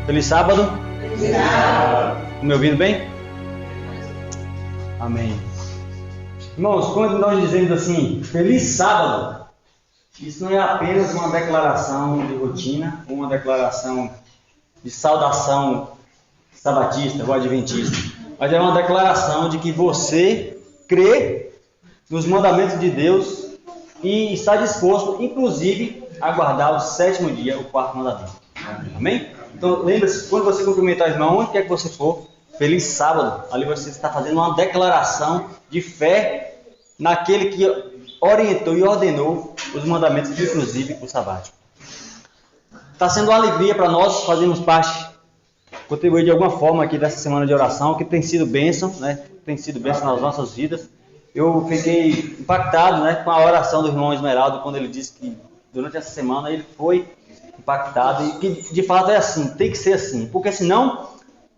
Feliz sábado. Me ouvindo bem? Amém. Irmãos, quando nós dizemos assim, feliz sábado, isso não é apenas uma declaração de rotina, uma declaração de saudação sabatista ou adventista, mas é uma declaração de que você crê nos mandamentos de Deus e está disposto, inclusive, a guardar o sétimo dia, o quarto mandamento. Amém? Então, lembre-se, quando você cumprimentar o irmão, onde quer que você for, feliz sábado. Ali você está fazendo uma declaração de fé naquele que orientou e ordenou os mandamentos, inclusive o sabático. Está sendo uma alegria para nós fazermos parte, contribuir de alguma forma aqui dessa semana de oração, que tem sido bênção, né? Tem sido bênção nas nossas vidas. Eu fiquei impactado, né, com a oração do irmão Esmeraldo, quando ele disse que durante essa semana ele foi impactado, e que de fato é assim, tem que ser assim, porque senão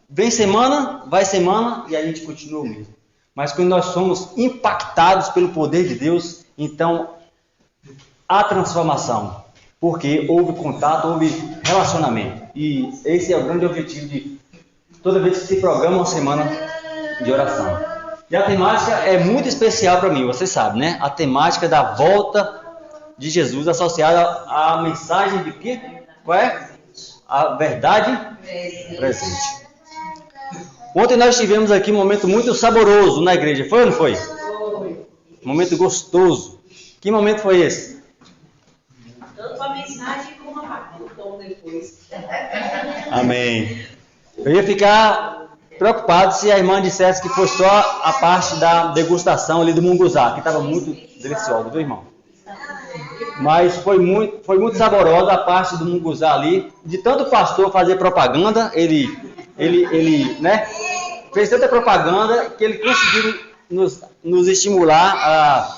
vem semana, vai semana e a gente continua o mesmo. Mas quando nós somos impactados pelo poder de Deus, então há transformação, porque houve contato, houve relacionamento, e esse é o grande objetivo de toda vez que se programa uma semana de oração. E a temática é muito especial para mim, você sabe, né? A temática da volta de Jesus, associada à mensagem de quê? Qual é? A verdade presente. Ontem nós tivemos aqui um momento muito saboroso na igreja, foi ou não foi? Foi. Um momento gostoso. Que momento foi esse? Tanto a mensagem como o tom depois. Amém. Eu ia ficar preocupado se a irmã dissesse que foi só a parte da degustação ali do munguzá, que estava muito deliciosa, viu, irmão? Mas foi muito saborosa a parte do munguzá ali, de tanto o pastor fazer propaganda, ele né, fez tanta propaganda que ele conseguiu nos estimular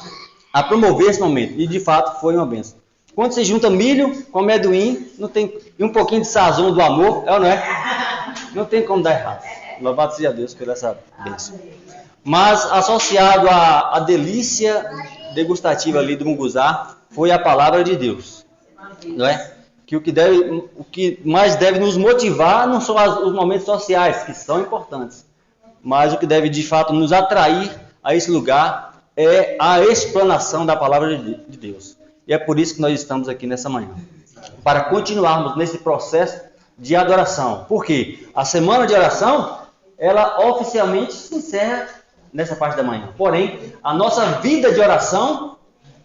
a promover esse momento, e de fato foi uma bênção. Quando você junta milho com amendoim, e um pouquinho de sazão do amor, é ou não é? Não tem como dar errado. Louvado seja Deus por essa bênção. Mas associado à delícia degustativa ali do munguzá, foi a palavra de Deus, não é? Que o que mais deve nos motivar não são os momentos sociais, que são importantes, mas o que deve de fato nos atrair a esse lugar é a explanação da palavra de Deus. E é por isso que nós estamos aqui nessa manhã, para continuarmos nesse processo de adoração. Por quê? A semana de oração, ela oficialmente se encerra nessa parte da manhã. Porém, a nossa vida de oração,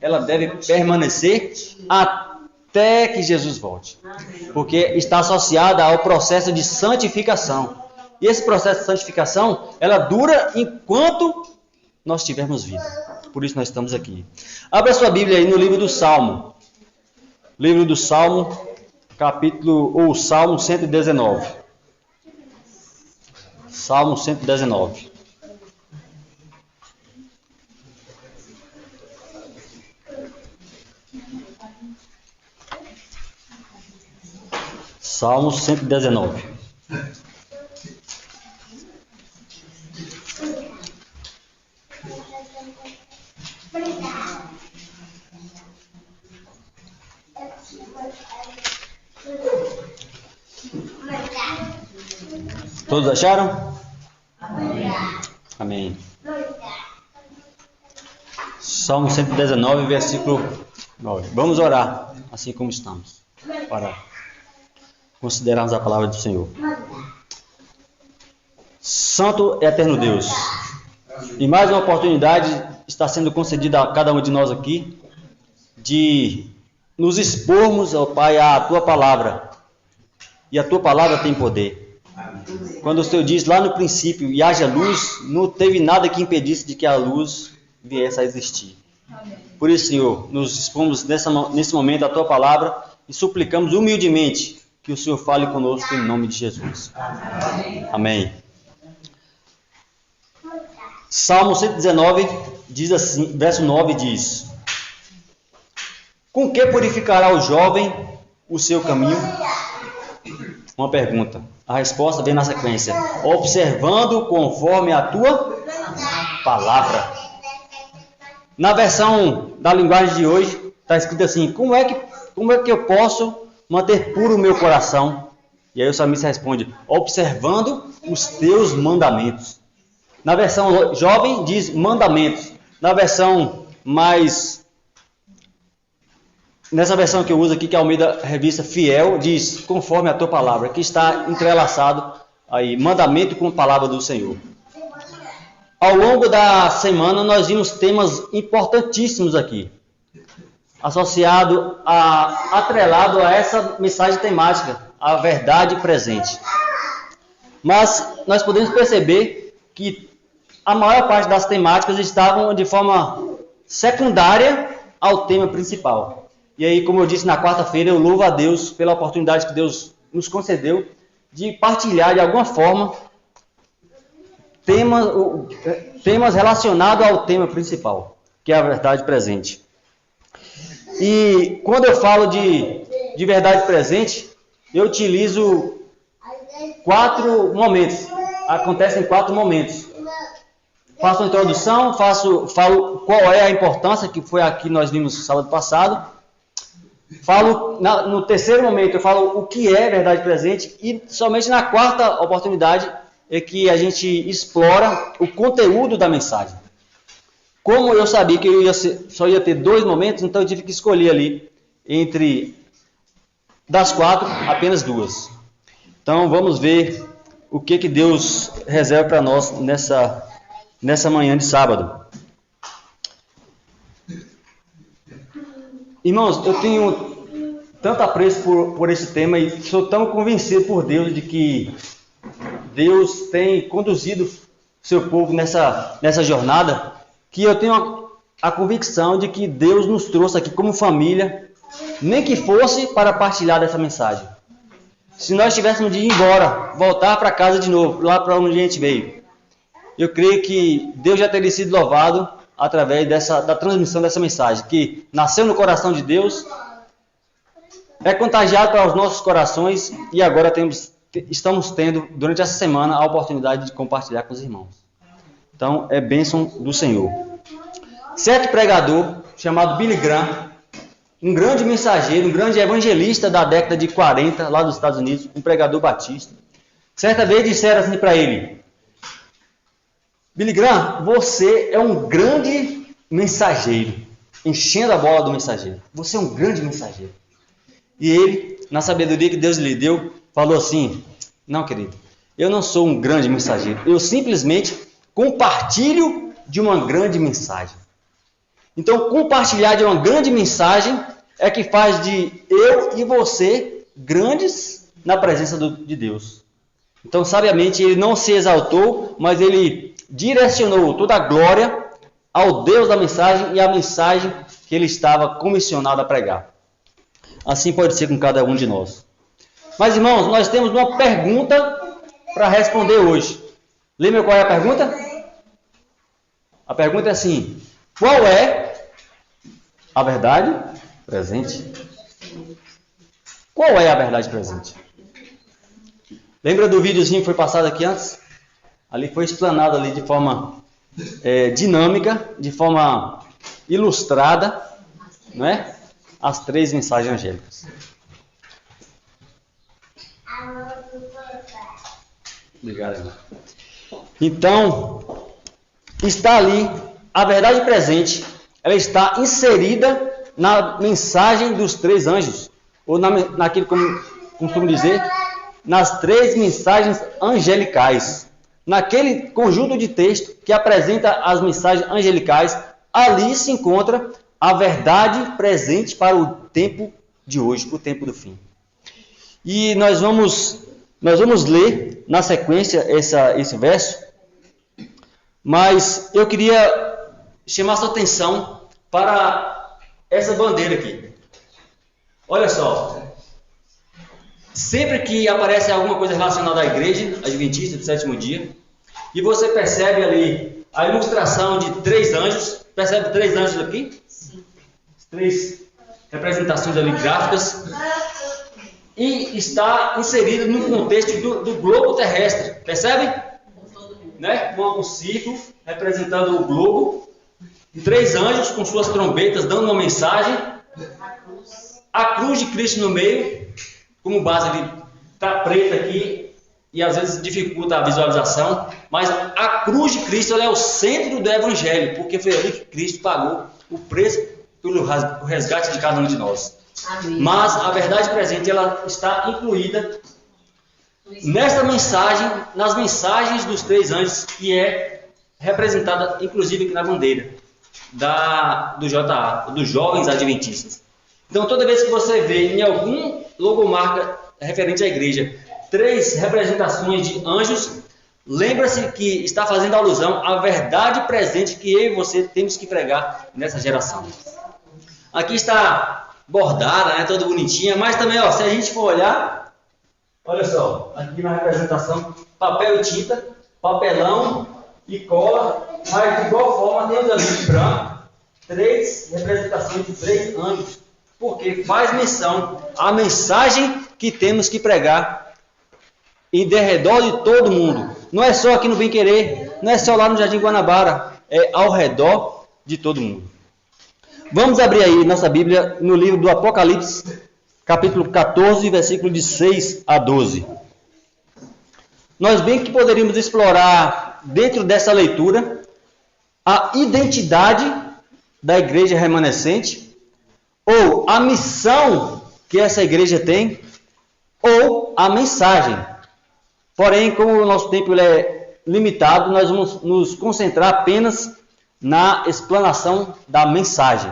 ela deve permanecer até que Jesus volte. Porque está associada ao processo de santificação. E esse processo de santificação, ela dura enquanto nós tivermos vida. Por isso nós estamos aqui. Abra sua Bíblia aí no livro do Salmo. Livro do Salmo, Salmo 119. Salmo 119. Salmo 119. Todos acharam? Amém. Salmo 119, versículo 9. Vamos orar, assim como estamos, para considerarmos a palavra do Senhor. Santo e eterno Deus, e mais uma oportunidade está sendo concedida a cada um de nós aqui, de nos expormos, ó Pai, à Tua palavra, e a Tua palavra tem poder. Quando o Senhor diz lá no princípio, e haja luz, não teve nada que impedisse de que a luz viesse a existir. Por isso, Senhor, nos expomos nesse momento à Tua palavra e suplicamos humildemente que o Senhor fale conosco em nome de Jesus. Amém. Salmo 119 diz assim, verso 9 diz: com que purificará o jovem o seu caminho? Uma pergunta. A resposta vem na sequência: observando conforme a tua palavra. Na versão da linguagem de hoje, está escrito assim: como é que eu posso manter puro o meu coração? E aí o salmista responde: observando os teus mandamentos. Na versão jovem diz mandamentos. Na versão mais... Nessa versão que eu uso aqui, que é a Almeida Revista Fiel, diz conforme a tua palavra, que está entrelaçado aí, mandamento com a palavra do Senhor. Ao longo da semana nós vimos temas importantíssimos aqui, atrelado a essa mensagem temática, a verdade presente. Mas nós podemos perceber que a maior parte das temáticas estavam de forma secundária ao tema principal. E aí, como eu disse na quarta-feira, eu louvo a Deus pela oportunidade que Deus nos concedeu de partilhar de alguma forma temas relacionados ao tema principal, que é a verdade presente. E quando eu falo de verdade presente, eu utilizo 4 momentos. Acontecem 4 momentos. Faço uma introdução, falo qual é a importância, que foi aqui nós vimos sábado passado. Falo no terceiro momento, eu falo o que é verdade presente, e somente na quarta oportunidade é que a gente explora o conteúdo da mensagem. Como eu sabia que só ia ter 2 momentos, então eu tive que escolher ali, entre das 4, apenas 2. Então vamos ver o que Deus reserva para nós nessa manhã de sábado. Irmãos, eu tenho tanto apreço por esse tema e sou tão convencido por Deus de que Deus tem conduzido seu povo nessa jornada, que eu tenho a convicção de que Deus nos trouxe aqui como família, nem que fosse para partilhar dessa mensagem. Se nós tivéssemos de ir embora, voltar para casa de novo, lá para onde a gente veio, eu creio que Deus já teria sido louvado através da transmissão dessa mensagem, que nasceu no coração de Deus, é contagiado para os nossos corações, e agora estamos tendo, durante essa semana, a oportunidade de compartilhar com os irmãos. Então, é bênção do Senhor. Certo pregador, chamado Billy Graham, um grande mensageiro, um grande evangelista da década de 40, lá dos Estados Unidos, um pregador batista, certa vez disseram assim para ele: Billy Graham, você é um grande mensageiro, enchendo a bola do mensageiro. Você é um grande mensageiro. E ele, na sabedoria que Deus lhe deu, falou assim: não, querido, eu não sou um grande mensageiro, eu simplesmente compartilho de uma grande mensagem. Então, compartilhar de uma grande mensagem é que faz de eu e você grandes na presença de Deus. Então, sabiamente, ele não se exaltou, mas ele direcionou toda a glória ao Deus da mensagem e à mensagem que ele estava comissionado a pregar. Assim pode ser com cada um de nós. Mas, irmãos, nós temos uma pergunta para responder hoje. Lembra qual é a pergunta? A pergunta é assim: qual é a verdade presente? Qual é a verdade presente? Lembra do videozinho que foi passado aqui antes? Ali foi explanado ali de forma dinâmica, de forma ilustrada, não é? As 3 mensagens angélicas. Obrigado, irmão. Então, está ali a verdade presente. Ela está inserida na mensagem dos 3 anjos, ou naquilo como costumo dizer, nas 3 mensagens angelicais. Naquele conjunto de texto que apresenta as mensagens angelicais, ali se encontra a verdade presente para o tempo de hoje, o tempo do fim. E nós vamos ler na sequência esse verso, mas eu queria chamar sua atenção para essa bandeira aqui. Olha só, sempre que aparece alguma coisa relacionada à igreja adventista do 7º dia, e você percebe ali a ilustração de 3 anjos, percebe 3 anjos aqui? Sim. 3 representações ali gráficas, e está inserido no contexto do globo terrestre, percebe? Né? Um círculo representando o globo, 3 anjos com suas trombetas dando uma mensagem, a cruz de Cristo no meio, como base ali está preto aqui e às vezes dificulta a visualização, mas a cruz de Cristo ela é o centro do Evangelho, porque foi ali que Cristo pagou o preço pelo resgate de cada um de nós. Amém. Mas a verdade presente ela está incluída nesta mensagem, nas mensagens dos 3 anjos, que é representada inclusive aqui na bandeira do JA, dos Jovens Adventistas. Então toda vez que você vê em algum logomarca referente à igreja 3 representações de anjos, lembra-se que está fazendo alusão à verdade presente que eu e você temos que pregar nessa geração. Aqui está bordada, né, toda bonitinha, mas também, ó, se a gente for olhar, olha só, aqui na representação, papel e tinta, papelão e cola, mas de igual forma tem os anjos brancos, 3 representações de 3 anjos, porque faz menção à mensagem que temos que pregar em derredor de todo mundo. Não é só aqui no Bem Querer, não é só lá no Jardim Guanabara, é ao redor de todo mundo. Vamos abrir aí nossa Bíblia no livro do Apocalipse, capítulo 14, versículo de 6 a 12. Nós bem que poderíamos explorar dentro dessa leitura a identidade da igreja remanescente, ou a missão que essa igreja tem, ou a mensagem. Porém, como o nosso tempo é limitado, nós vamos nos concentrar apenas na explanação da mensagem.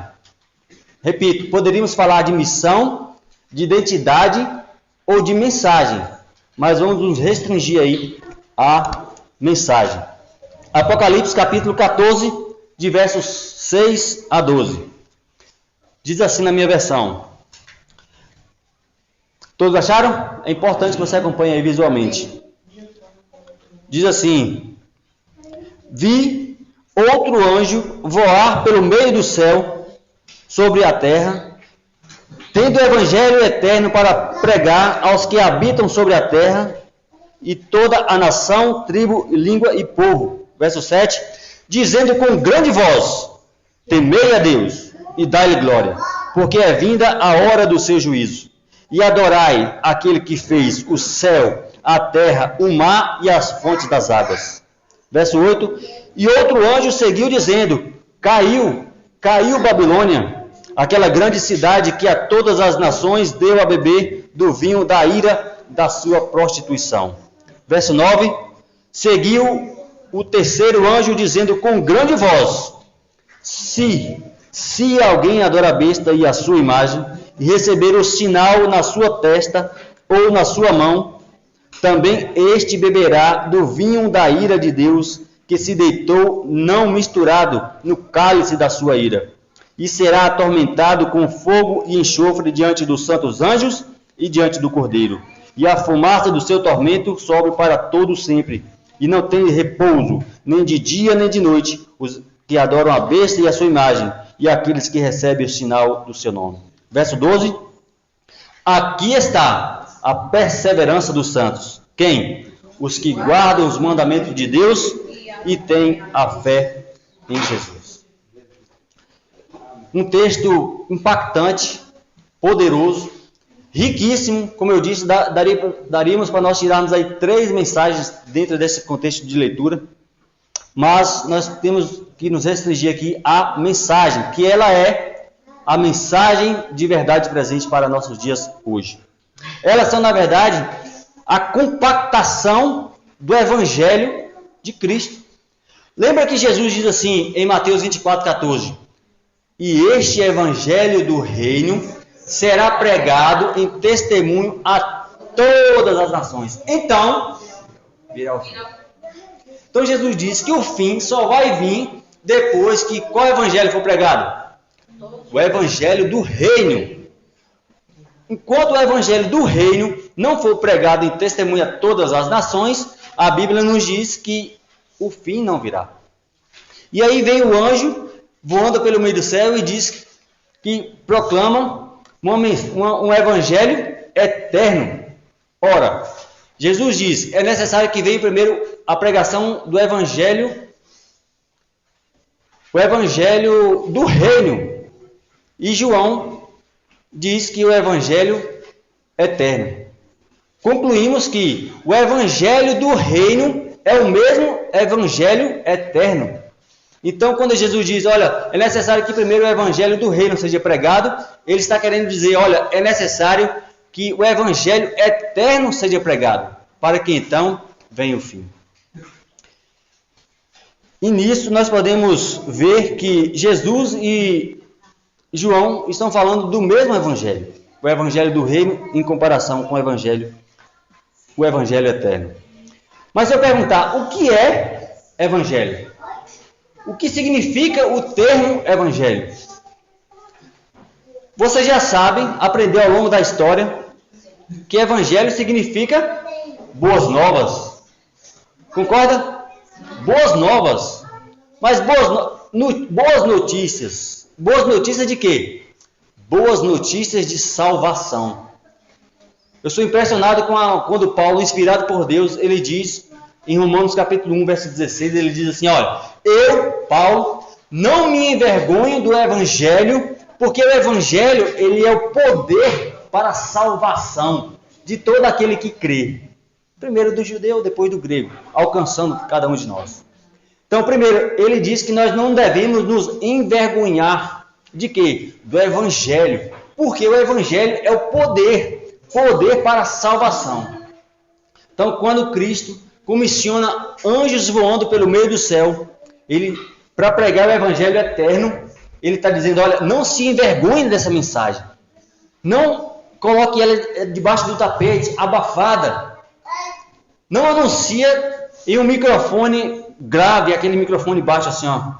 Repito, poderíamos falar de missão, de identidade ou de mensagem, mas vamos nos restringir aí à mensagem. Apocalipse capítulo 14, de versos 6 a 12. Diz assim na minha versão. Todos acharam? É importante que você acompanhe aí visualmente. Diz assim: vi outro anjo voar pelo meio do céu sobre a terra, tendo o evangelho eterno para pregar aos que habitam sobre a terra e toda a nação, tribo, língua e povo. Verso 7, dizendo com grande voz: temei a Deus e dai-lhe glória, porque é vinda a hora do seu juízo. E adorai aquele que fez o céu, a terra, o mar e as fontes das águas. Verso 8, e outro anjo seguiu dizendo: caiu Babilônia, aquela grande cidade que a todas as nações deu a beber do vinho da ira da sua prostituição. Verso 9, seguiu o terceiro anjo dizendo com grande voz: se alguém adora a besta e a sua imagem, e receber o sinal na sua testa ou na sua mão, também este beberá do vinho da ira de Deus, que se deitou não misturado no cálice da sua ira, e será atormentado com fogo e enxofre diante dos santos anjos e diante do Cordeiro. E a fumaça do seu tormento sobe para todo sempre, e não tem repouso, nem de dia nem de noite, os que adoram a besta e a sua imagem, e aqueles que recebem o sinal do seu nome. Verso 12. Aqui está a perseverança dos santos. Quem? Os que guardam os mandamentos de Deus e têm a fé em Jesus. Um texto impactante, poderoso, riquíssimo. Como eu disse, daríamos para nós tirarmos aí 3 mensagens dentro desse contexto de leitura. Mas nós temos que nos restringir aqui à mensagem, que ela é a mensagem de verdade presente para nossos dias hoje. Elas são, na verdade, a compactação do Evangelho de Cristo. Lembra que Jesus diz assim em Mateus 24:14: e este Evangelho do reino será pregado em testemunho a todas as nações. Então, virá o fim. Então Jesus disse que o fim só vai vir depois que qual evangelho for pregado? O evangelho do reino. Enquanto o evangelho do reino não for pregado em testemunho a todas as nações, a Bíblia nos diz que o fim não virá. E aí vem o anjo voando pelo meio do céu e diz que proclamam um evangelho eterno. Ora, Jesus diz, é necessário que venha primeiro a pregação do evangelho, o evangelho do reino. E João diz que o evangelho eterno. concluímos que o evangelho do reino é o mesmo evangelho eterno. Então, quando Jesus diz, olha, é necessário que primeiro o evangelho do reino seja pregado, ele está querendo dizer, olha, é necessário que o evangelho eterno seja pregado, para que então venha o fim. E nisso nós podemos ver que Jesus e João estão falando do mesmo evangelho, o evangelho do reino em comparação com o evangelho eterno. Mas se eu perguntar, o que é evangelho? O que significa o termo evangelho? Vocês já sabem, aprendeu ao longo da história, que evangelho significa boas novas. Concorda? Boas novas. Mas boas notícias. Boas notícias de quê? Boas notícias de salvação. Eu sou impressionado quando Paulo, inspirado por Deus, ele diz, em Romanos capítulo 1, verso 16, ele diz assim, olha, eu, Paulo, não me envergonho do evangelho, porque o evangelho, ele é o poder para a salvação de todo aquele que crê. Primeiro do judeu, depois do grego, alcançando cada um de nós. Então, primeiro, ele diz que nós não devemos nos envergonhar de quê? Do evangelho, porque o evangelho é o poder para a salvação. Então, quando Cristo comissiona anjos voando pelo meio do céu, para pregar o evangelho eterno, ele está dizendo, olha, não se envergonhe dessa mensagem. Não coloque ela debaixo do tapete, abafada. Não anuncia em um microfone grave, aquele microfone baixo assim, ó.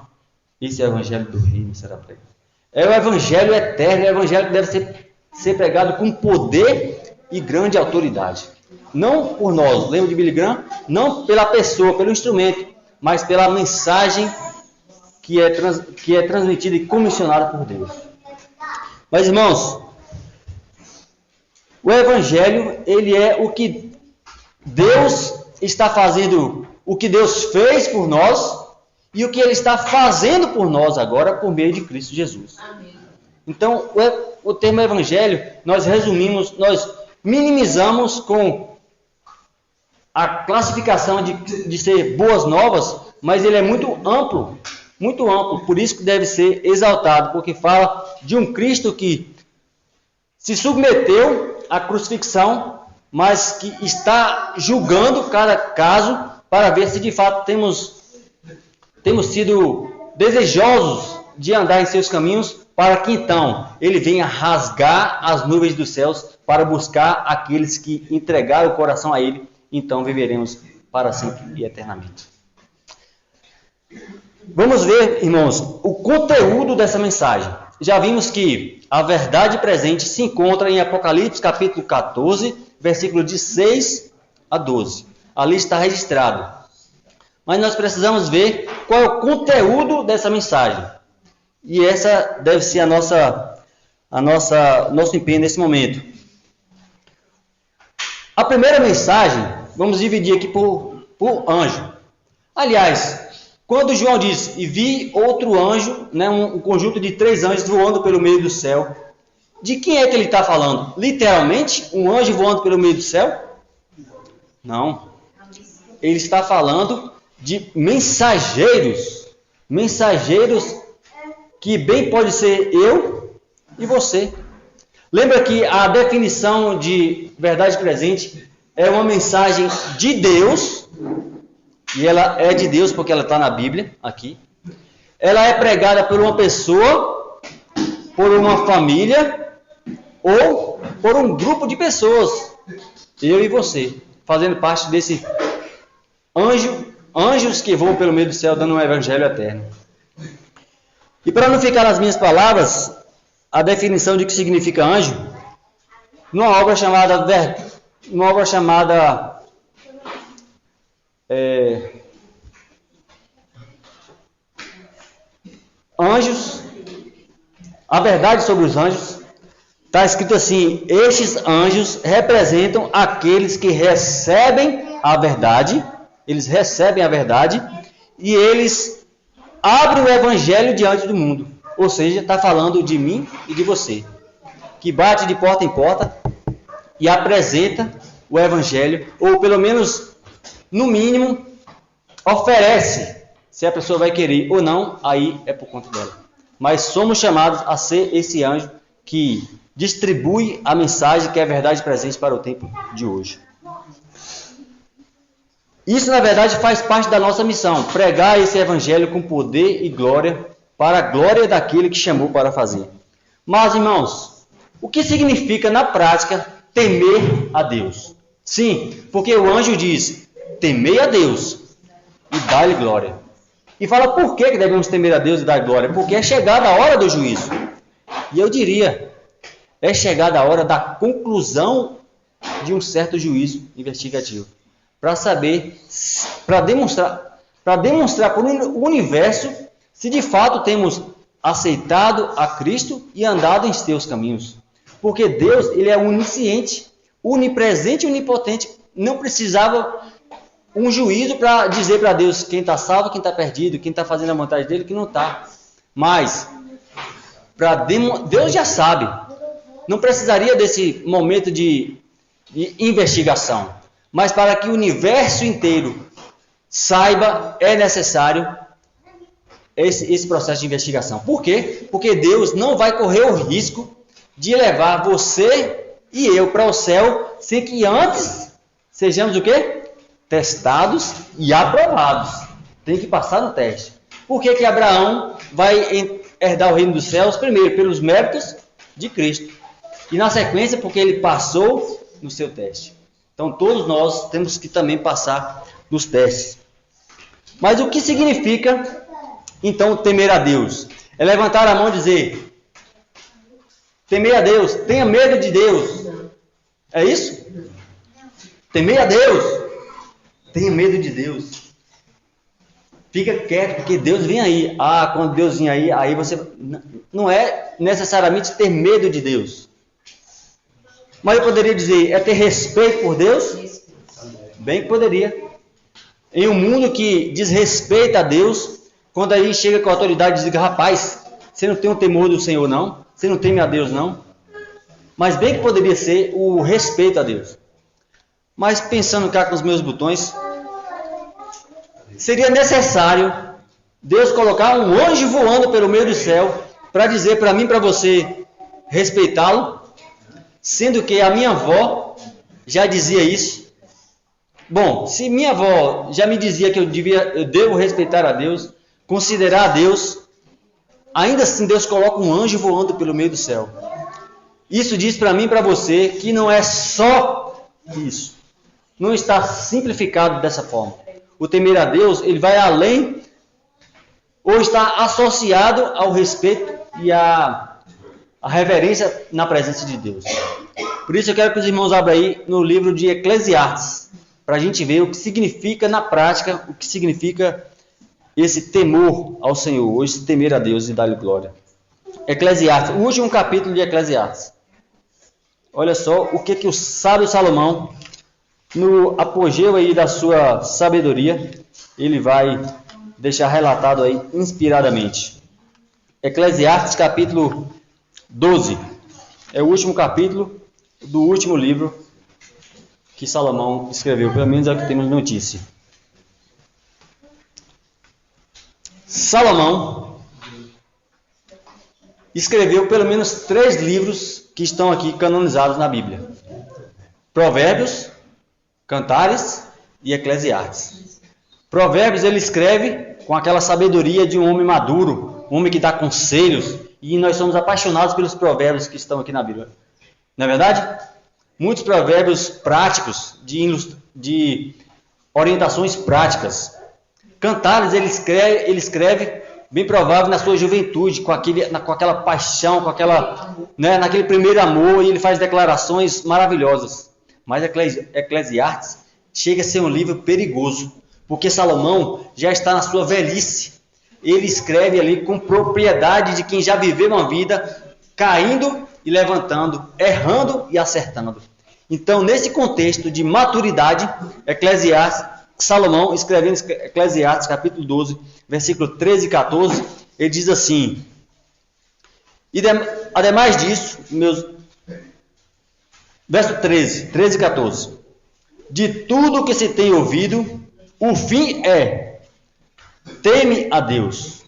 Esse é o evangelho do reino, será pregado. É o evangelho eterno, é o evangelho que deve ser pregado com poder e grande autoridade. Não por nós, lembra de Billy Graham? Não pela pessoa, pelo instrumento, mas pela mensagem que é transmitida e comissionada por Deus. Mas, irmãos, o evangelho, ele é o que Deus está fazendo, o que Deus fez por nós e o que ele está fazendo por nós agora por meio de Cristo Jesus. Amém. Então, o termo evangelho, nós resumimos, nós minimizamos com a classificação de ser boas novas, mas ele é muito amplo, por isso que deve ser exaltado, porque fala de um Cristo que se submeteu à crucifixão, mas que está julgando cada caso para ver se de fato temos sido desejosos de andar em seus caminhos, para que então ele venha rasgar as nuvens dos céus para buscar aqueles que entregaram o coração a ele, então viveremos para sempre e eternamente. Vamos ver, irmãos, o conteúdo dessa mensagem. Já vimos que a verdade presente se encontra em Apocalipse capítulo 14, versículo de 6 a 12. Ali está registrado. Mas nós precisamos ver qual é o conteúdo dessa mensagem. E essa deve ser nosso empenho nesse momento. A primeira mensagem, vamos dividir aqui por anjo. Aliás, quando João diz, e vi outro anjo, né, um conjunto de 3 anjos voando pelo meio do céu, de quem é que ele está falando? Literalmente, um anjo voando pelo meio do céu? Não. Ele está falando de mensageiros que bem pode ser eu e você. Lembra que a definição de verdade presente é uma mensagem de Deus, e ela é de Deus porque ela está na Bíblia, aqui. Ela é pregada por uma pessoa, por uma família, ou por um grupo de pessoas, eu e você, fazendo parte desse anjos que voam pelo meio do céu, dando um evangelho eterno. E para não ficar nas minhas palavras, a definição de que significa anjo, numa obra chamada Anjos, a verdade sobre os anjos, está escrito assim: estes anjos representam aqueles que recebem a verdade, e eles abrem o evangelho diante do mundo. Ou seja, está falando de mim e de você, que bate de porta em porta e apresenta o evangelho, ou pelo menos, no mínimo, oferece. Se a pessoa vai querer ou não, aí é por conta dela. Mas somos chamados a ser esse anjo que distribui a mensagem que é a verdade presente para o tempo de hoje. Isso, na verdade, faz parte da nossa missão, pregar esse evangelho com poder e glória, para a glória daquele que chamou para fazer. Mas, irmãos, o que significa na prática temer a Deus? Sim, porque o anjo diz, temei a Deus e dá-lhe glória. E fala por que devemos temer a Deus e dar glória? Porque é chegada a hora do juízo. E eu diria, é chegada a hora da conclusão de um certo juízo investigativo. Para saber, para demonstrar para o universo se de fato temos aceitado a Cristo e andado em seus caminhos. Porque Deus, ele é onisciente, onipresente e onipotente. Não precisava um juízo para dizer para Deus quem está salvo, quem está perdido, quem está fazendo a vontade dele, quem não está. Mas, Deus já sabe. Não precisaria desse momento de investigação. Mas para que o universo inteiro saiba, é necessário esse processo de investigação. Por quê? Porque Deus não vai correr o risco de levar você e eu para o céu sem que antes sejamos o quê? Testados e aprovados. Tem que passar no teste. Por que Abraão vai herdar o reino dos céus? Primeiro, pelos méritos de Cristo. E na sequência, porque ele passou no seu teste. Então, todos nós temos que também passar nos testes. Mas o que significa, então, temer a Deus? É levantar a mão e dizer, temer a Deus, tenha medo de Deus. É isso? Temer a Deus. Tenha medo de Deus. Fica quieto, porque Deus vem aí. Quando Deus vem aí você... Não é necessariamente ter medo de Deus. Mas eu poderia dizer, é ter respeito por Deus? Bem que poderia. Em um mundo que desrespeita a Deus, quando aí chega com a autoridade e diz, rapaz, você não tem um temor do Senhor não? Você não teme a Deus não? Mas bem que poderia ser o respeito a Deus. Mas pensando cá com os meus botões, seria necessário Deus colocar um anjo voando pelo meio do céu para dizer para mim e para você respeitá-lo, sendo que a minha avó já dizia isso. Bom, se minha avó já me dizia que eu devo respeitar a Deus, considerar a Deus, ainda assim Deus coloca um anjo voando pelo meio do céu. Isso diz para mim e para você que não é só isso. Não está simplificado dessa forma. O temer a Deus, ele vai além, ou está associado ao respeito e à reverência na presença de Deus. Por isso eu quero que os irmãos abram aí no livro de Eclesiastes, para a gente ver o que significa na prática, o que significa esse temor ao Senhor, ou esse temer a Deus e dar-lhe glória. Eclesiastes, o último capítulo de Eclesiastes. Olha só o que o sábio Salomão, no apogeu aí da sua sabedoria, ele vai deixar relatado aí inspiradamente. Eclesiastes capítulo 12. É o último capítulo do último livro que Salomão escreveu, pelo menos é o que temos notícia. Salomão escreveu pelo menos 3 livros que estão aqui canonizados na Bíblia. Provérbios, Cantares e Eclesiastes. Provérbios ele escreve com aquela sabedoria de um homem maduro, um homem que dá conselhos, e nós somos apaixonados pelos provérbios que estão aqui na Bíblia. Não é verdade? Muitos provérbios práticos, de orientações práticas. Cantares ele escreve bem provável na sua juventude, com aquela paixão, naquele primeiro amor, e ele faz declarações maravilhosas. Mas Eclesiastes chega a ser um livro perigoso, porque Salomão já está na sua velhice. Ele escreve ali com propriedade de quem já viveu uma vida caindo e levantando, errando e acertando. Então, nesse contexto de maturidade, Salomão, escrevendo Eclesiastes capítulo 12, versículo 13 e 14, ele diz assim: e ademais disso, verso 13 e 14, de tudo que se tem ouvido, o fim é: teme a Deus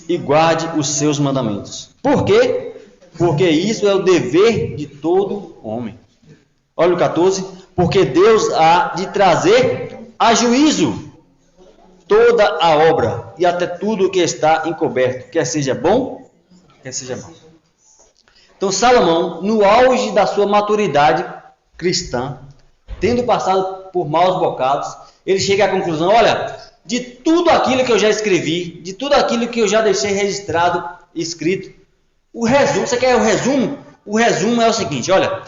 e guarde os seus mandamentos. Por quê? Porque isso é o dever de todo homem. Olha o 14. Porque Deus há de trazer a juízo toda a obra e até tudo o que está encoberto, quer seja bom, quer seja mal. Então Salomão, no auge da sua maturidade cristã, tendo passado por maus bocados, ele chega à conclusão: olha, de tudo aquilo que eu já escrevi, de tudo aquilo que eu já deixei registrado, escrito, o resumo, você quer o resumo? O resumo é o seguinte: olha,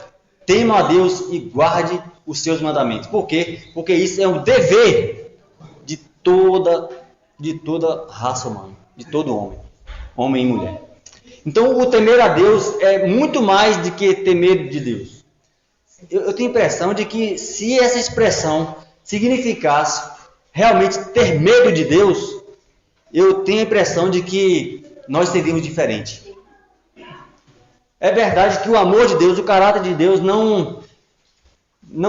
tema a Deus e guarde os seus mandamentos. Por quê? Porque isso é um dever de toda raça humana, de todo homem, homem e mulher. Então, o temer a Deus é muito mais do que ter medo de Deus. Eu tenho a impressão de que se essa expressão significasse realmente ter medo de Deus, eu tenho a impressão de que nós seríamos diferentes. É verdade que o amor de Deus, o caráter de Deus não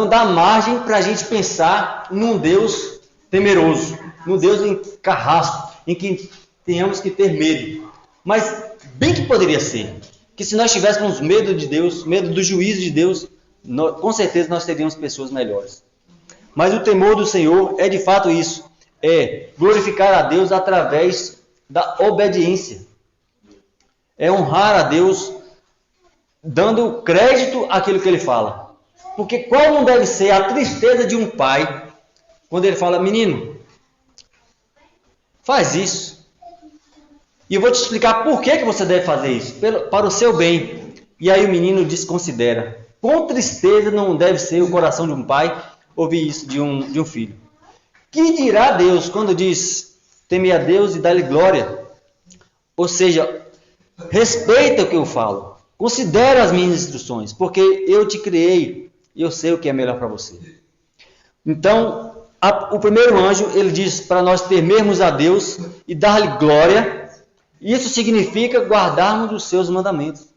dá margem para a gente pensar num Deus temeroso, num Deus em carrasco, em que tenhamos que ter medo. Mas bem que poderia ser, que se nós tivéssemos medo de Deus, medo do juízo de Deus, com certeza nós seríamos pessoas melhores. Mas o temor do Senhor é de fato isso, é glorificar a Deus através da obediência. É honrar a Deus dando crédito àquilo que ele fala. Porque qual não deve ser a tristeza de um pai quando ele fala: menino, faz isso. E eu vou te explicar por que você deve fazer isso, para o seu bem. E aí o menino desconsidera. Com tristeza não deve ser o coração de um pai ouvir isso de um filho. Que dirá Deus quando diz: teme a Deus e dá-lhe glória? Ou seja, respeita o que eu falo. Considera as minhas instruções, porque eu te criei e eu sei o que é melhor para você. Então, o primeiro anjo, ele diz para nós temermos a Deus e dar-lhe glória. Isso significa guardarmos os seus mandamentos.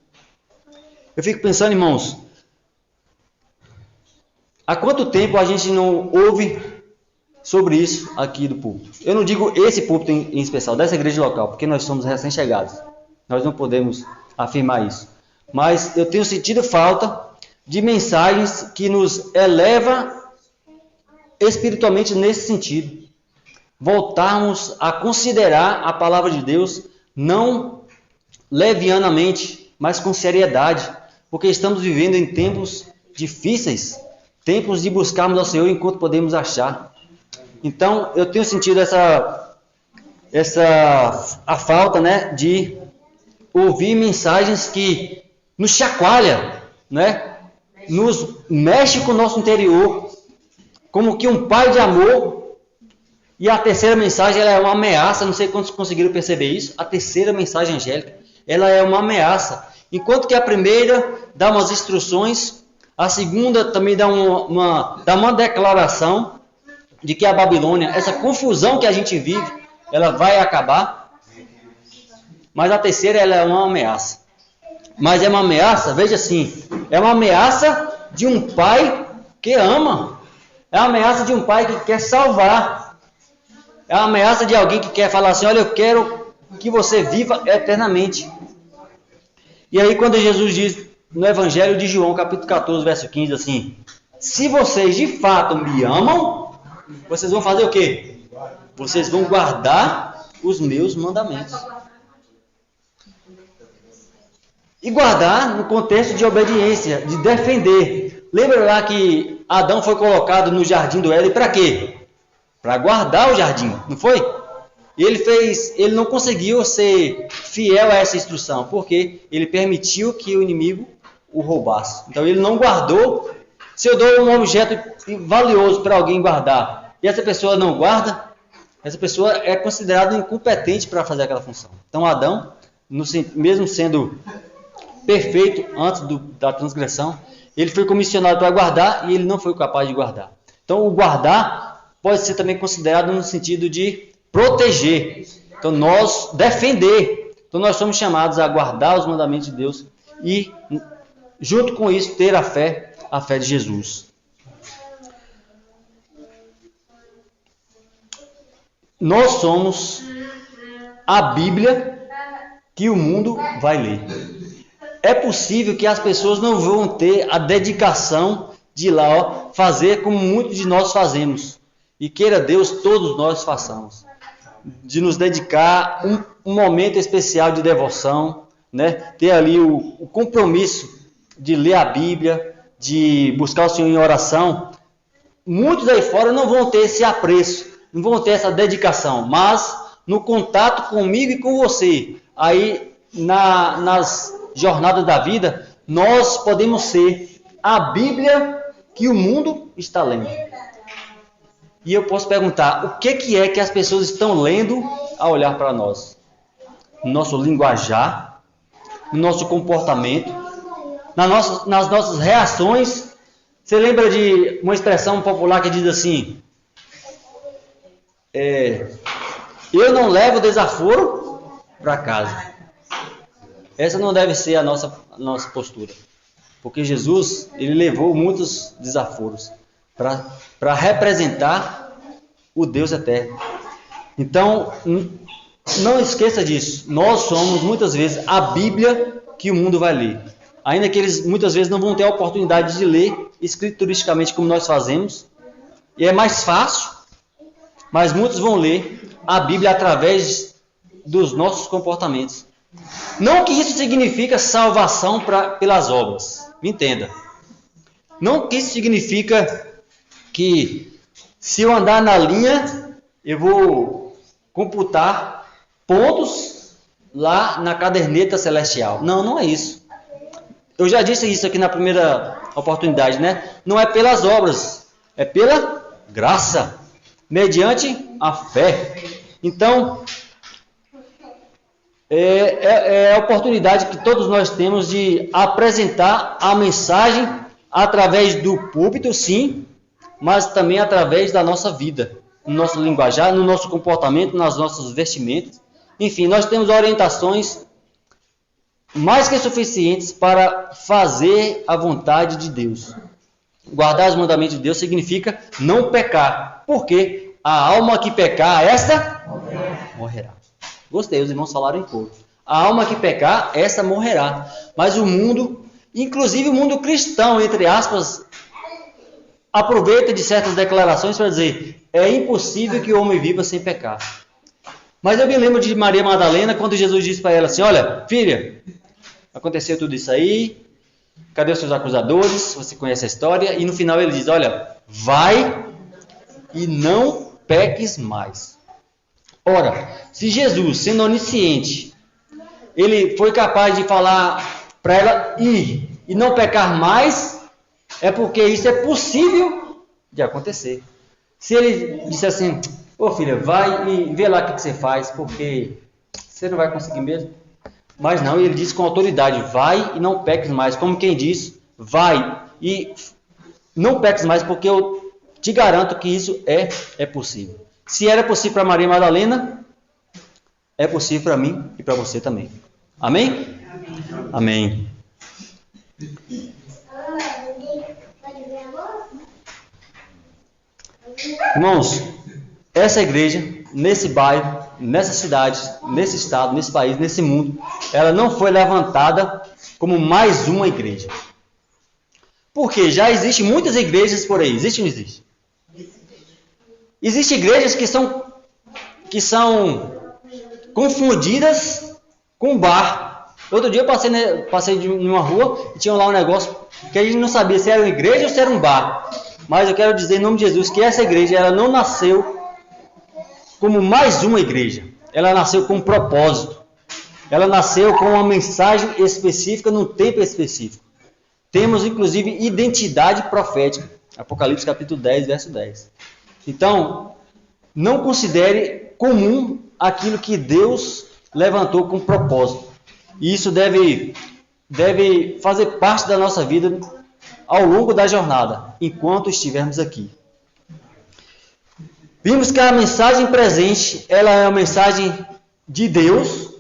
Eu fico pensando, irmãos, há quanto tempo a gente não ouve sobre isso aqui do púlpito? Eu não digo esse púlpito em especial, dessa igreja local, porque nós somos recém-chegados. Nós não podemos afirmar isso. Mas eu tenho sentido falta de mensagens que nos elevam espiritualmente nesse sentido. Voltarmos a considerar a palavra de Deus não levianamente, mas com seriedade, porque estamos vivendo em tempos difíceis, tempos de buscarmos ao Senhor enquanto podemos achar. Então, eu tenho sentido a falta, né, de ouvir mensagens que nos chacoalham, né, nos mexe com o nosso interior, como que um pai de amor. E a terceira mensagem, ela é uma ameaça. Não sei quantos conseguiram perceber isso. A terceira mensagem angélica, ela é uma ameaça. Enquanto que a primeira dá umas instruções, a segunda também dá uma declaração de que a Babilônia, essa confusão que a gente vive, ela vai acabar. Mas a terceira, ela é uma ameaça. Mas é uma ameaça, veja assim, é uma ameaça de um pai que ama. É uma ameaça de um pai que quer salvar. É uma ameaça de alguém que quer falar assim: olha, eu quero que você viva eternamente. E aí quando Jesus diz no Evangelho de João, capítulo 14, verso 15, assim: se vocês de fato me amam, vocês vão fazer o quê? Vocês vão guardar os meus mandamentos. E guardar no contexto de obediência, de defender. Lembra lá que Adão foi colocado no jardim do Éden para quê? Para guardar o jardim, não foi? E ele não conseguiu ser fiel a essa instrução, porque ele permitiu que o inimigo o roubasse. Então ele não guardou. Se eu dou um objeto valioso para alguém guardar, e essa pessoa não guarda, essa pessoa é considerada incompetente para fazer aquela função. Então Adão, mesmo sendo perfeito antes da transgressão, ele foi comissionado para guardar e ele não foi capaz de guardar. Então o guardar pode ser também considerado no sentido de proteger. Então nós defender. Então nós somos chamados a guardar os mandamentos de Deus e junto com isso ter a fé de Jesus. nós somos a Bíblia que o mundo vai ler. É possível que as pessoas não vão ter a dedicação de ir lá fazer como muitos de nós fazemos. E queira Deus, todos nós façamos. De nos dedicar um momento especial de devoção, né? Ter ali o compromisso de ler a Bíblia, de buscar o Senhor em oração. Muitos aí fora não vão ter esse apreço, não vão ter essa dedicação, mas no contato comigo e com você, aí nas jornadas da vida, nós podemos ser a Bíblia que o mundo está lendo. E eu posso perguntar, o que é que as pessoas estão lendo ao olhar para nós? No nosso linguajar, no nosso comportamento, nas nossas reações. Você lembra de uma expressão popular que diz assim, eu não levo desaforo para casa. Essa não deve ser a nossa postura. Porque Jesus, ele levou muitos desaforos para representar o Deus eterno. Então, não esqueça disso. Nós somos, muitas vezes, a Bíblia que o mundo vai ler. Ainda que eles, muitas vezes, não vão ter a oportunidade de ler escrituristicamente como nós fazemos. E é mais fácil, mas muitos vão ler a Bíblia através dos nossos comportamentos. Não que isso significa salvação pelas obras. Me entenda. Não que isso significa que se eu andar na linha, eu vou computar pontos lá na caderneta celestial. Não, não é isso. Eu já disse isso aqui na primeira oportunidade, né? Não é pelas obras, é pela graça, mediante a fé. Então, é a oportunidade que todos nós temos de apresentar a mensagem através do púlpito, sim, mas também através da nossa vida, no nosso linguajar, no nosso comportamento, nas nossas vestimentas. Enfim, nós temos orientações mais que suficientes para fazer a vontade de Deus. Guardar os mandamentos de Deus significa não pecar, porque a alma que pecar, esta morrerá. Gostei, os irmãos falaram em coro. A alma que pecar, esta morrerá. Mas o mundo, inclusive o mundo cristão, entre aspas, aproveita de certas declarações para dizer, é impossível que o homem viva sem pecar. Mas eu me lembro de Maria Madalena, quando Jesus disse para ela assim, olha, filha, aconteceu tudo isso aí, cadê os seus acusadores? Você conhece a história. E no final ele diz, olha, vai e não peques mais. Ora, se Jesus, sendo onisciente, ele foi capaz de falar para ela ir e não pecar mais, é porque isso é possível de acontecer. Se ele disse assim, ô filha, vai e vê lá o que você faz, porque você não vai conseguir mesmo. Mas não, ele disse com autoridade, vai e não peques mais. Como quem diz, vai e não peques mais, porque eu te garanto que isso é possível. Se era possível para Maria Madalena, é possível para mim e para você também. Amém? Amém. Irmãos, essa igreja, nesse bairro, nessa cidade, nesse estado, nesse país, nesse mundo, ela não foi levantada como mais uma igreja. Porque já existem muitas igrejas por aí. Existe ou não existe? Existem igrejas que são confundidas com bar. Outro dia eu passei de uma rua e tinha lá um negócio que a gente não sabia se era uma igreja ou se era um bar. Mas eu quero dizer em nome de Jesus que essa igreja ela não nasceu como mais uma igreja. Ela nasceu com um propósito. Ela nasceu com uma mensagem específica num tempo específico. Temos inclusive identidade profética. Apocalipse capítulo 10, verso 10. Então, não considere comum aquilo que Deus levantou com propósito. E isso deve fazer parte da nossa vida ao longo da jornada, enquanto estivermos aqui. Vimos que a mensagem presente, ela é uma mensagem de Deus.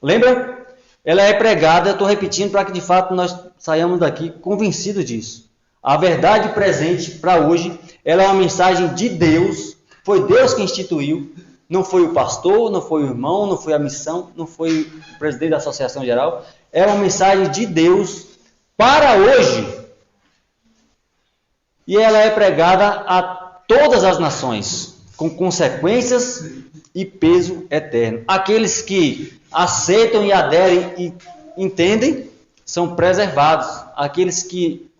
Lembra? Ela é pregada, eu estou repetindo para que de fato nós saiamos daqui convencidos disso. A verdade presente para hoje, ela é uma mensagem de Deus Foi Deus que instituiu, não foi o pastor, não foi o irmão, não foi a missão, não foi o presidente da associação geral. É uma mensagem de Deus para hoje. E ela é pregada a todas as nações, com consequências e peso eterno. Aqueles que aceitam e aderem e entendem, são preservados. Aqueles que,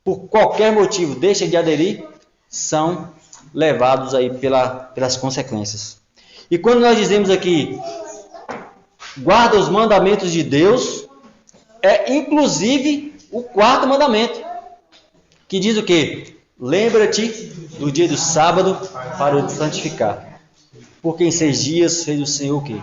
por qualquer motivo, deixam de aderir, são levados aí pelas consequências. E quando nós dizemos aqui, guarda os mandamentos de Deus, é inclusive o quarto mandamento, que diz o quê? Lembra-te do dia do sábado para o santificar. Porque em 6 dias fez o Senhor o quê?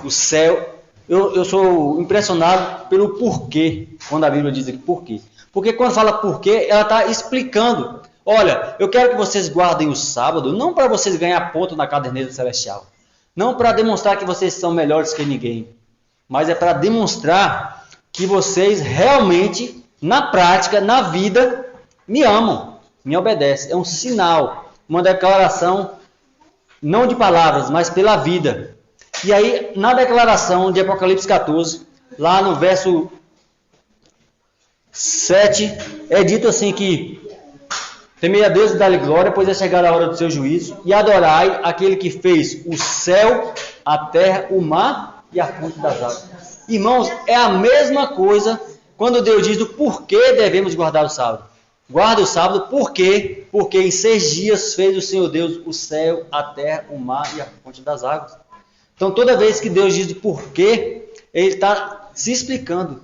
O céu. Eu sou impressionado pelo porquê, quando a Bíblia diz aqui porquê. Porque quando fala porquê, ela está explicando. Olha, eu quero que vocês guardem o sábado, não para vocês ganhar ponto na caderneta celestial. Não para demonstrar que vocês são melhores que ninguém. Mas é para demonstrar que vocês realmente, na prática, na vida, me amam, me obedecem. É um sinal, uma declaração, não de palavras, mas pela vida. E aí, na declaração de Apocalipse 14, lá no verso 7, é dito assim que temei a Deus e dá-lhe glória, pois é chegada a hora do seu juízo, e adorai aquele que fez o céu, a terra, o mar e a fonte das águas. Irmãos, é a mesma coisa quando Deus diz o porquê devemos guardar o sábado. Guarda o sábado, por quê? Porque em 6 dias fez o Senhor Deus o céu, a terra, o mar e a fonte das águas. Então, toda vez que Deus diz o porquê, Ele está se explicando.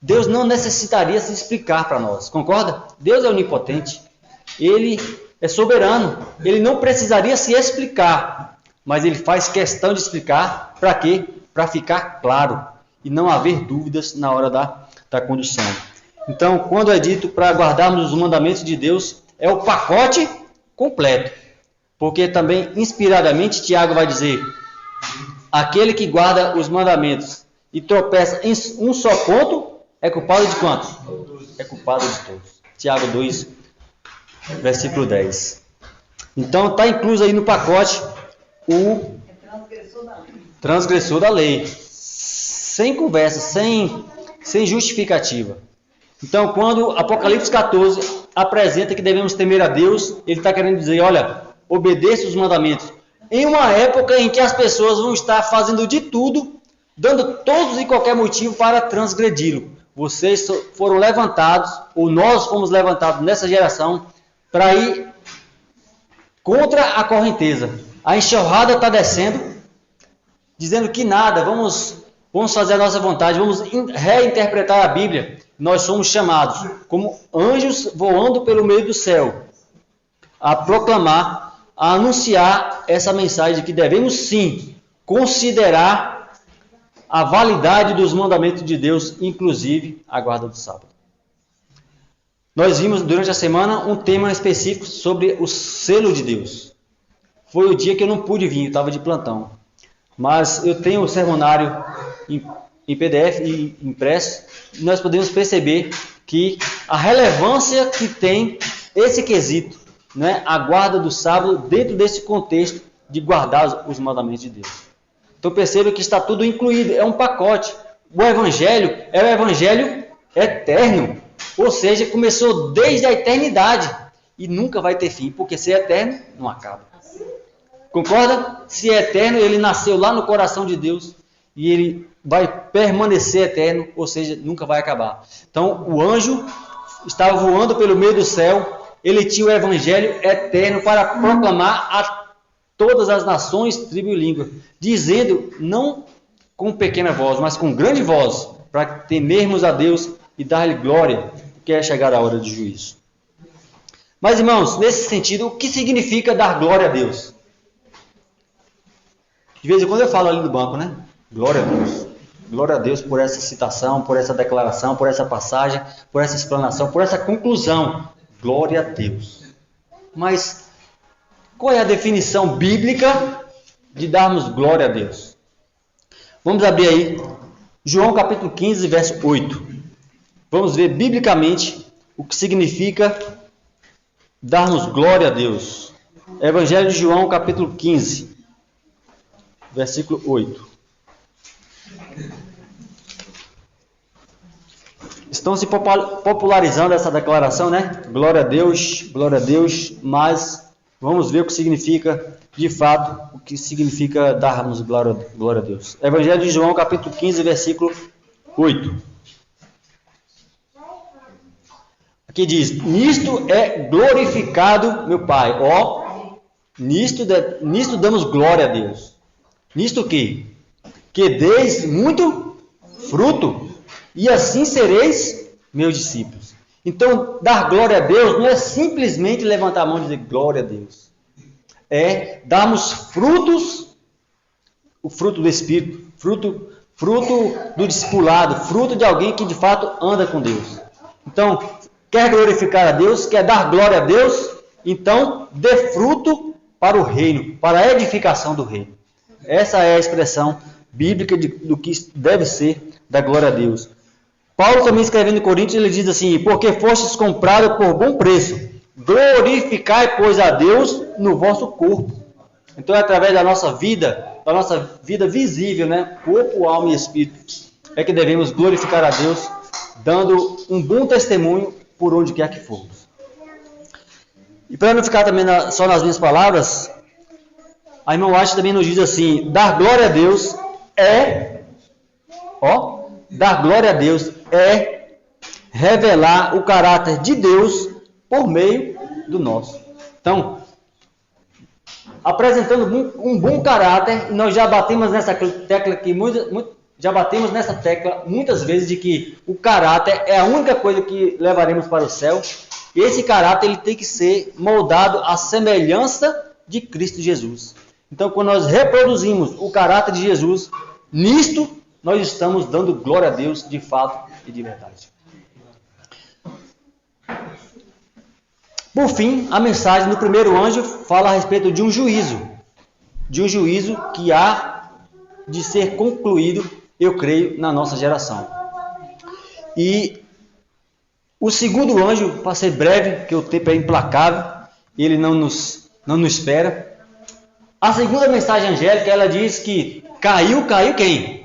Deus não necessitaria se explicar para nós, concorda? Deus é onipotente, Ele é soberano, Ele não precisaria se explicar, mas Ele faz questão de explicar, para quê? Para ficar claro e não haver dúvidas na hora da condução. Então, quando é dito para guardarmos os mandamentos de Deus, é o pacote completo. Porque também, inspiradamente, Tiago vai dizer, aquele que guarda os mandamentos e tropeça em um só ponto, é culpado de quantos? É culpado de todos. Tiago 2, versículo 10. Então, está incluso aí no pacote o transgressor da lei. Sem conversa, sem justificativa. Então, quando Apocalipse 14 apresenta que devemos temer a Deus, ele está querendo dizer, olha, obedeça os mandamentos. Em uma época em que as pessoas vão estar fazendo de tudo, dando todos e qualquer motivo para transgredi-lo. Vocês foram levantados, ou nós fomos levantados nessa geração, para ir contra a correnteza. A enxurrada está descendo, dizendo que nada, vamos fazer a nossa vontade, vamos reinterpretar a Bíblia. Nós somos chamados como anjos voando pelo meio do céu a proclamar, a anunciar essa mensagem de que devemos sim considerar a validade dos mandamentos de Deus, inclusive a guarda do sábado. Nós vimos durante a semana um tema específico sobre o selo de Deus. Foi o dia que eu não pude vir, eu estava de plantão. Mas eu tenho o sermonário em PDF e impresso, e nós podemos perceber que a relevância que tem esse quesito, né, a guarda do sábado, dentro desse contexto de guardar os mandamentos de Deus. Então perceba que está tudo incluído, é um pacote. O Evangelho é o Evangelho eterno, ou seja, começou desde a eternidade e nunca vai ter fim, porque se é eterno, não acaba. Concorda? Se é eterno, ele nasceu lá no coração de Deus e ele vai permanecer eterno, ou seja, nunca vai acabar. Então, o anjo estava voando pelo meio do céu, ele tinha o evangelho eterno para proclamar a todas as nações, tribo e língua, dizendo, não com pequena voz, mas com grande voz, para temermos a Deus e dar-lhe glória, porque é chegada a hora do juízo. Mas, irmãos, nesse sentido, o que significa dar glória a Deus? De vez em quando eu falo ali no banco, né? Glória a Deus. Glória a Deus por essa citação, por essa declaração, por essa passagem, por essa explanação, por essa conclusão. Glória a Deus. Mas qual é a definição bíblica de darmos glória a Deus? Vamos abrir aí João capítulo 15, verso 8. Vamos ver biblicamente o que significa darmos glória a Deus. Evangelho de João, capítulo 15, versículo 8. Estão se popularizando essa declaração, né? Glória a Deus, mas vamos ver o que significa, de fato, o que significa darmos glória a Deus. Evangelho de João, capítulo 15, versículo 8. Aqui diz: nisto é glorificado meu Pai. Nisto damos glória a Deus. Nisto o quê? Que deis muito fruto, e assim sereis meus discípulos. Então, dar glória a Deus não é simplesmente levantar a mão e dizer glória a Deus. É darmos frutos, o fruto do Espírito, fruto do discipulado, fruto de alguém que de fato anda com Deus. Então, quer glorificar a Deus, quer dar glória a Deus, então dê fruto para o reino, para a edificação do reino. Essa é a expressão bíblica do que deve ser da glória a Deus. Paulo também escrevendo em Coríntios, ele diz assim: porque fostes comprados por bom preço, glorificai, pois, a Deus no vosso corpo. Então é através da nossa vida visível, né? Corpo, alma e espírito, é que devemos glorificar a Deus, dando um bom testemunho por onde quer que formos. E para não ficar também só nas minhas palavras, a irmã White também nos diz assim: dar glória a Deus é revelar o caráter de Deus por meio do nosso. Então, apresentando um bom caráter, nós já batemos nessa tecla aqui muitas vezes, de que o caráter é a única coisa que levaremos para o céu. Esse caráter ele tem que ser moldado à semelhança de Cristo Jesus. Então, quando nós reproduzimos o caráter de Jesus, nisto nós estamos dando glória a Deus de fato e de verdade. Por fim, a mensagem do primeiro anjo fala a respeito de um juízo que há de ser concluído, eu creio, na nossa geração. E o segundo anjo, para ser breve, que o tempo é implacável, ele não nos espera. A segunda mensagem angélica, ela diz que caiu quem?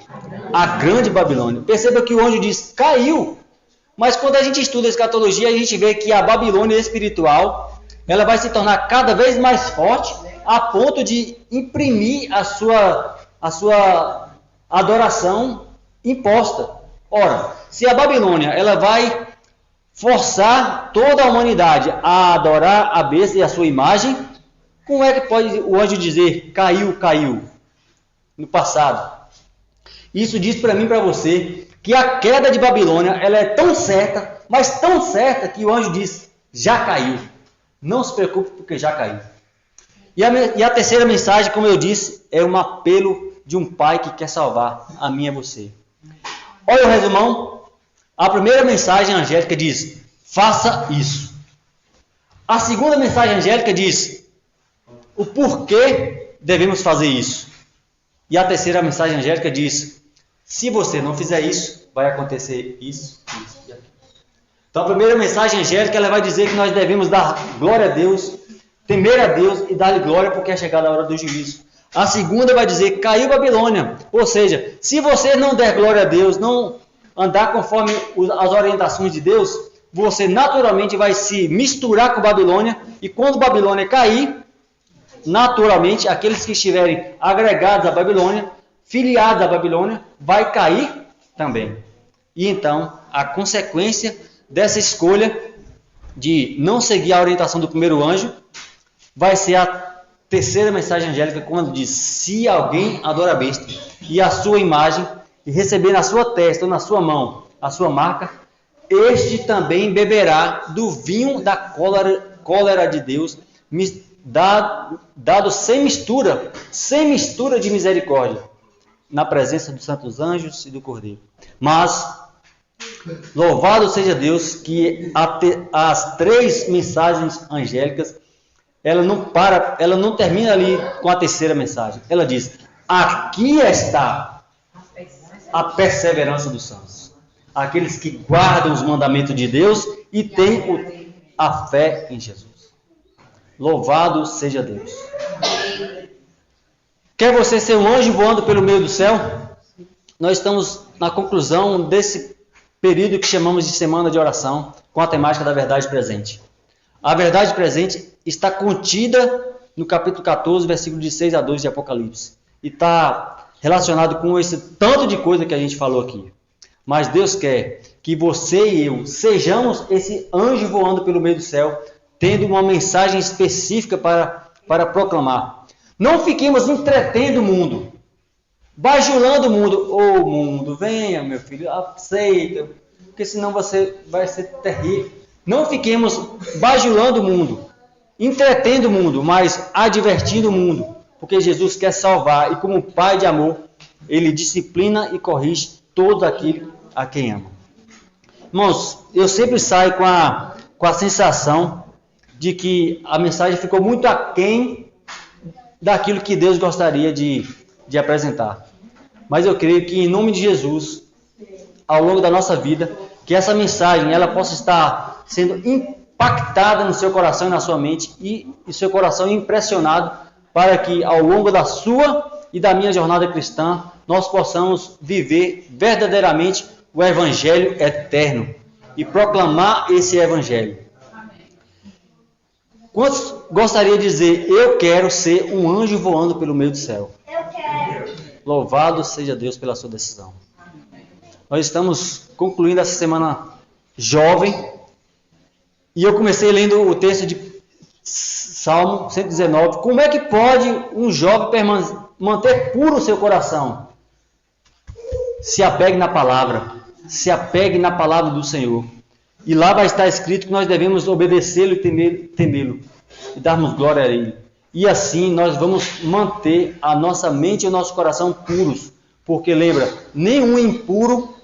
A grande Babilônia. Perceba que o anjo diz caiu, mas quando a gente estuda a escatologia, a gente vê que a Babilônia espiritual, ela vai se tornar cada vez mais forte, a ponto de imprimir a sua adoração imposta. Ora, se a Babilônia ela vai forçar toda a humanidade a adorar a besta e a sua imagem, como é que pode o anjo dizer caiu no passado? Isso diz para mim e para você que a queda de Babilônia ela é tão certa, mas tão certa, que o anjo diz já caiu. Não se preocupe, porque já caiu. E a terceira mensagem, como eu disse, é um apelo de um pai que quer salvar a mim e a você. Olha o resumão. A primeira mensagem angélica diz: faça isso. A segunda mensagem angélica diz o porquê devemos fazer isso. E a terceira mensagem angélica diz: se você não fizer isso, vai acontecer isso e aquilo. Então a primeira mensagem angélica ela vai dizer que nós devemos dar glória a Deus, temer a Deus e dar-lhe glória, porque é chegada a hora do juízo. A segunda vai dizer: caiu Babilônia. Ou seja, se você não der glória a Deus, não andar conforme as orientações de Deus, você naturalmente vai se misturar com Babilônia, e quando Babilônia cair, naturalmente aqueles que estiverem agregados à Babilônia, filiados à Babilônia, vai cair também. E então, a consequência dessa escolha de não seguir a orientação do primeiro anjo vai ser a terceira mensagem angélica, quando diz: se alguém adora a besta e a sua imagem, e receber na sua testa ou na sua mão a sua marca, este também beberá do vinho da cólera de Deus, dado sem mistura de misericórdia, na presença dos santos anjos e do Cordeiro. Mas louvado seja Deus que as três mensagens angélicas, ela não termina ali com a terceira mensagem. Ela diz: aqui está a perseverança dos santos, aqueles que guardam os mandamentos de Deus e têm a fé em Jesus. Louvado seja Deus. Quer você ser um anjo voando pelo meio do céu? Nós estamos na conclusão desse período que chamamos de semana de oração, com a temática da verdade presente. A verdade presente está contida no capítulo 14, versículo de 6 a 12 de Apocalipse. E está relacionado com esse tanto de coisa que a gente falou aqui. Mas Deus quer que você e eu sejamos esse anjo voando pelo meio do céu, tendo uma mensagem específica para proclamar. Não fiquemos entretendo o mundo, bajulando o mundo. Ô mundo, venha meu filho, aceita, porque senão você vai ser terrível. Não fiquemos bajulando o mundo, entretendo o mundo, mas advertindo o mundo, porque Jesus quer salvar e como Pai de amor, Ele disciplina e corrige todo aquele a quem ama. Irmãos, eu sempre saio com a sensação de que a mensagem ficou muito aquém daquilo que Deus gostaria de apresentar. Mas eu creio que em nome de Jesus, ao longo da nossa vida, que essa mensagem ela possa estar sendo impactada no seu coração e na sua mente e seu coração impressionado para que ao longo da sua e da minha jornada cristã nós possamos viver verdadeiramente o Evangelho eterno e proclamar esse Evangelho. Quantos gostariam de dizer, eu quero ser um anjo voando pelo meio do céu? Eu quero. Louvado seja Deus pela sua decisão. Nós estamos concluindo essa semana jovem e eu comecei lendo o texto de Salmo 119. Como é que pode um jovem manter puro o seu coração? Se apegue na palavra. Se apegue na palavra do Senhor. E lá vai estar escrito que nós devemos obedecê-lo e temê-lo. E darmos glória a Ele. E assim nós vamos manter a nossa mente e o nosso coração puros. Porque lembra, nenhum impuro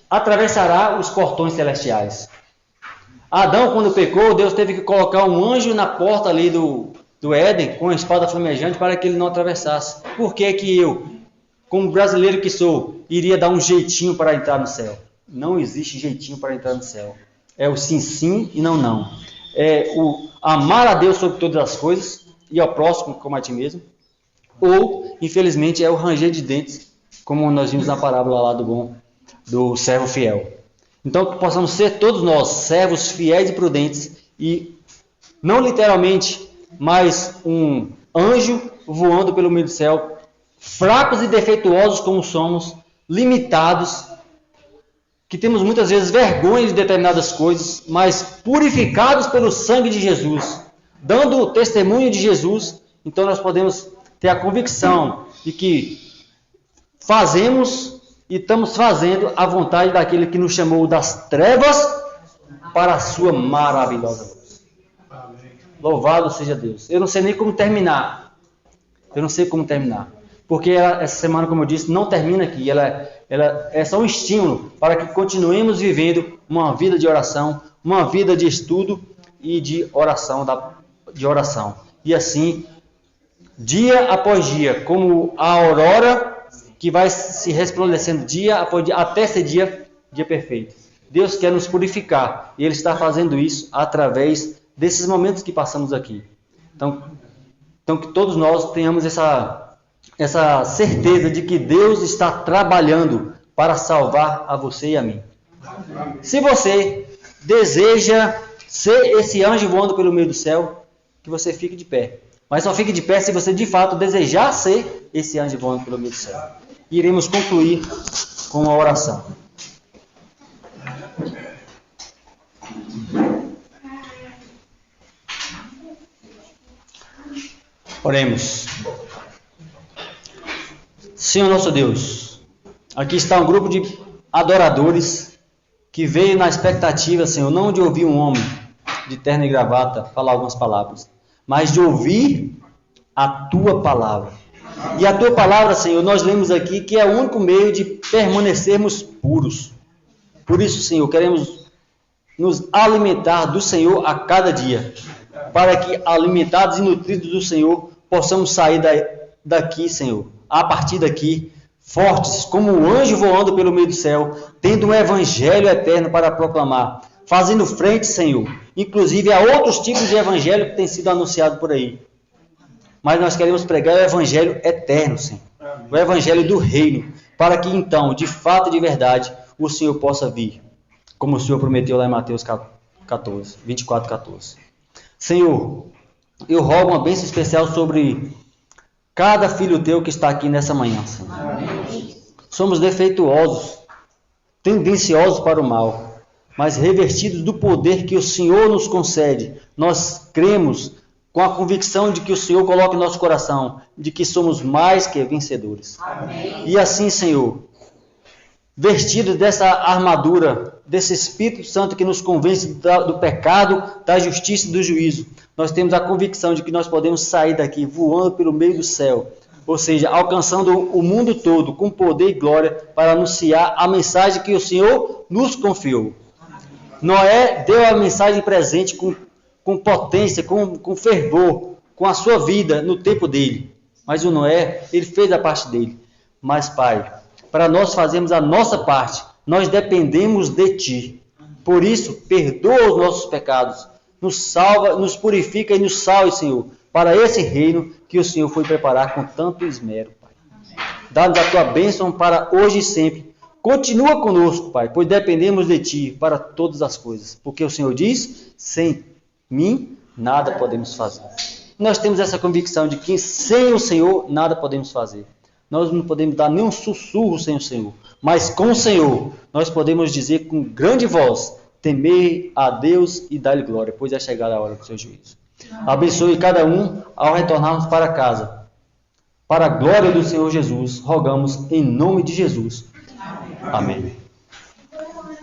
atravessará os portões celestiais. Adão, quando pecou, Deus teve que colocar um anjo na porta ali do Éden com a espada flamejante para que ele não atravessasse. Por que que eu, como brasileiro que sou, iria dar um jeitinho para entrar no céu? Não existe jeitinho para entrar no céu. É o sim, sim e não, não. É o amar a Deus sobre todas as coisas e ao próximo como a ti mesmo. Ou, infelizmente, é o ranger de dentes, como nós vimos na parábola lá do servo fiel. Então, que possamos ser todos nós servos fiéis e prudentes e não literalmente, mas um anjo voando pelo meio do céu, fracos e defeituosos como somos, limitados, que temos muitas vezes vergonha de determinadas coisas, mas purificados pelo sangue de Jesus, dando o testemunho de Jesus, então nós podemos ter a convicção de que fazemos e estamos fazendo a vontade daquele que nos chamou das trevas para a sua maravilhosa luz. Louvado seja Deus. Eu não sei nem como terminar. Porque essa semana, como eu disse, não termina aqui. Ela é só um estímulo para que continuemos vivendo uma vida de oração, uma vida de estudo e de oração. E assim, dia após dia, como a aurora que vai se resplandecendo dia após dia, até ser dia perfeito. Deus quer nos purificar, e Ele está fazendo isso através desses momentos que passamos aqui. Então que todos nós tenhamos essa certeza de que Deus está trabalhando para salvar a você e a mim. Se você deseja ser esse anjo voando pelo meio do céu, que você fique de pé. Mas só fique de pé se você de fato desejar ser esse anjo voando pelo meio do céu. Iremos concluir com a oração. Oremos. Senhor nosso Deus, aqui está um grupo de adoradores que veio na expectativa, Senhor, não de ouvir um homem de terno e gravata falar algumas palavras, mas de ouvir a Tua palavra. E a Tua palavra, Senhor, nós lemos aqui que é o único meio de permanecermos puros. Por isso, Senhor, queremos nos alimentar do Senhor a cada dia, para que, alimentados e nutridos do Senhor, possamos sair daqui, Senhor, a partir daqui, fortes, como um anjo voando pelo meio do céu, tendo um evangelho eterno para proclamar, fazendo frente, Senhor, inclusive a outros tipos de evangelho que têm sido anunciados por aí. Mas nós queremos pregar o evangelho eterno, Senhor, o evangelho do reino, para que então, de fato e de verdade, o Senhor possa vir, como o Senhor prometeu lá em Mateus 24:14. Senhor, eu rogo uma bênção especial sobre cada filho teu que está aqui nessa manhã, Senhor. Somos defeituosos, tendenciosos para o mal, mas revestidos do poder que o Senhor nos concede. Nós cremos com a convicção de que o Senhor coloca em nosso coração, de que somos mais que vencedores. Amém. E assim, Senhor, vestidos dessa armadura, desse Espírito Santo que nos convence do pecado, da justiça e do juízo, nós temos a convicção de que nós podemos sair daqui voando pelo meio do céu, ou seja, alcançando o mundo todo com poder e glória para anunciar a mensagem que o Senhor nos confiou. Noé deu a mensagem presente com potência, com fervor, com a sua vida no tempo dele. Mas o Noé, ele fez a parte dele. Mas, Pai, para nós fazermos a nossa parte, nós dependemos de Ti. Por isso, perdoa os nossos pecados, nos salva, nos purifica e nos salve, Senhor, para esse reino que o Senhor foi preparar com tanto esmero, Pai. Dá-nos a Tua bênção para hoje e sempre. Continua conosco, Pai, pois dependemos de Ti para todas as coisas. Porque o Senhor diz, sem mim, nada podemos fazer. Nós temos essa convicção de que sem o Senhor, nada podemos fazer. Nós não podemos dar nenhum sussurro sem o Senhor. Mas com o Senhor, nós podemos dizer com grande voz, temer a Deus e dar-lhe glória, pois é chegada a hora do seu juízo. Abençoe cada um ao retornarmos para casa. Para a glória do Senhor Jesus, rogamos em nome de Jesus. Amém.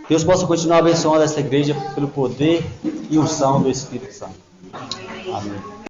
Deus possa continuar abençoando esta igreja pelo poder e unção do Espírito Santo. Amém.